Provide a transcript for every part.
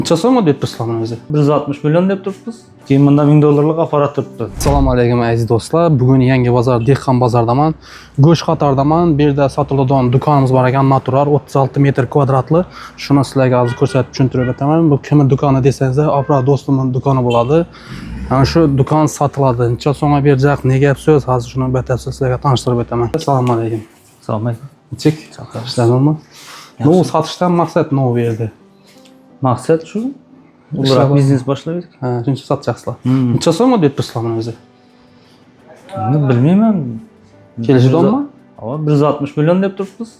Necha so'mga deb turibsizlar o'zi? 160 million deb turibmiz. Keyin bunda 1000 dollarlik apparat turibdi. Assalomu alaykum aziz do'stlar. Bugun yangi bozor dehqon bozordaman. Go'sht qatordaman. Bu yerda sotiladigan do'konimiz bor ekan, natural 36 metr kvadratli. Shuni sizlarga hozir ko'rsatib tushuntirib o'taman. Bu kimning do'koni desangiz, opra do'stimning do'koni bo'ladi. Ana shu do'kon sotiladi. Necha so'mga berajak, ne gap so'z, hozir shuni batafsil sizlarga tanishtirib o'taman. Assalomu alaykum. Assalomu alaykum. Nechik? Ishladingmi? Bu satishdan maqsad nima bu yerda? Maqsad shu. Ular biznes boshladik. Ha, shuncha sotacaksizlar. Necha so'mga deb turibsizlar o'zi? Bilmayman. Kelishadimi? Havo 160 million deb turibmiz.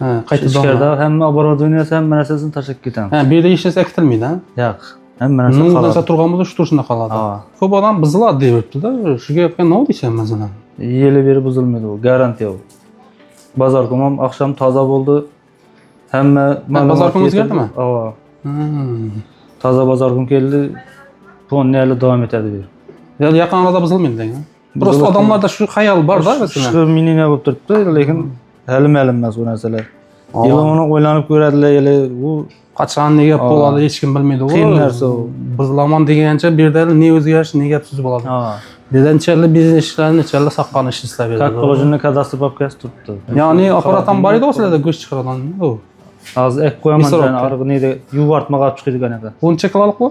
Ha, qaytadan. Ichkarida hamma оборудование, hamma narsasini tashlab ketamiz. Ha, bu yerda hech narsa kitilmaydi, ha? Yo'q. Hamma narsa Nima qoladi. narsa turgan bo'lsa, shu turishida qoladi. Ha. Ko'p odam buziladi deb o'tdi-da. Shu gapga nima deysan masalan? Yeli beri buzilmaydi u, garantiya u. Bozorga ham oqshom toza bo'ldi. Hamma bozorga o'zgardimi? Ha. Toza bozorga keldi. Ponneli davom etadi bu. Ya yaqin orada buzilmaydi. Prosta odamlarda shu xayol bor-da masalan. Shu minina bo'lib turibdi, lekin hali ma'lum emas bu narsalar. Yili uni o'ylanib ko'radilar, yili u qachon nega bo'ladi hech kim bilmaydi. Qiyin narsa u. Buzilaman degancha bu yerda ne o'zgarish, ne gap so'z bo'ladi. Ha. Bu yerdan chala biznes ishlarini, chala saqlanib ish ishlab beradi. Как положено kadastr papkasi turibdi. Ya'ni apparat ham bor edi o'slarda go'sht chiqaradigan. U. Hozir ek qo'yaman, arqi neydi, yuvartmaga olib chiqadigan anaqa. Bu necha kilolik bu?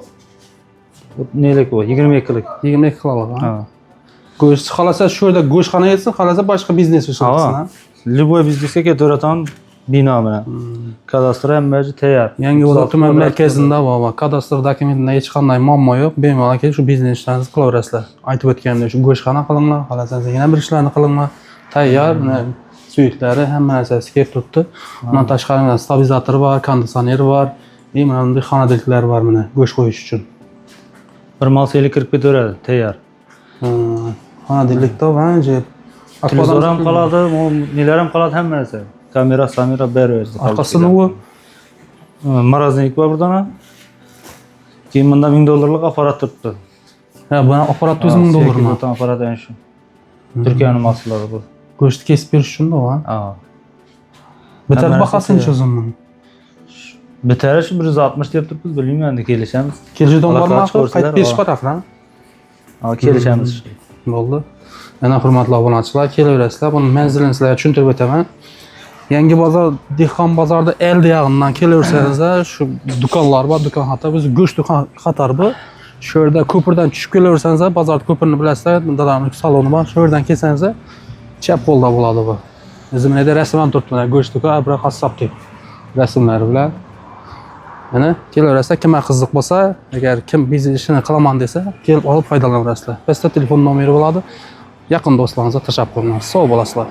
Bu nelik bu? 22 kilik. 22 kilolik. Ha. Go'sht xolasa shu yerda go'shtxona etsin, xolasa boshqa biznes ishlatsin, ha. Любой biznesga ketaveradigan bino bilan. Kadastr hamma tayyor. Yangi bozor tuman markazida va kadastr dokumentida hech qanday muammo yo'q. Bemalol kelib shu biznes ishlaringizni qilaverasizlar. Aytib o'tgandek, shu go'shtxona qilinglar, xolasangiz yana bir ishlarni qilinglar. Tayyor, suyuklari, hamma narsasi kelib turibdi. Undan tashqari stabilizator bor, konditsioner bor, mana xonadonliklar bor mana go'sht qo'yish uchun. Bir malseli kirib ketaveradi, tayyor. Xonadonlikda banje Televizor ham qoladi, nelar ham qoladi, hamma narsa. Kamera beraveradi. Orqasini u Moroznik bor burada. Keyin bunda 1000 dollarlik apparat turibdi. Ha, bu apparat 1000 dollarmi? Bu apparat ana shu. Turkiyaning mahsulotlari bu. Go'sht kesib berish uchun-da, ha. Ha. Bitar bahasi necha o'zimni? Bitarish 160 deb turibmiz, bilmayman, endi kelishamiz. Kelishdan bormi? Qaytib berish qaraflar. Ha, kelishamiz. Bo'ldi. Yana hurmatli obunachilar, kelaverasizlar. Buni manzilini sizlarga tushuntirib o'taman. Yangi bozor, dehqon bozorida elde yog'idan kelaversangiz, shu do'konlar bor, do'kon xatar, biz go'sht do'kon xatar bu. Shu yerda ko'pirdan tushib kelaversangiz, bozor ko'pirini bilasizlar, dadamning saloni bor. Shu yerdan kelsangiz, chap qo'lda bo'ladi bu. O'zim yerda rasm ham turibdi, mana go'sht do'kon, bir qassob deb rasmlari bilan. Mana kelaverasizlar, kimga qiziq bo'lsa, agar kim biznes ishini qilaman desa, kelib olib foydalanaverasizlar. Pastda telefon nomeri bo'ladi. Yaqin do'stlaringizga tashlab qo'yinglar. Sog' bo'lasizlar.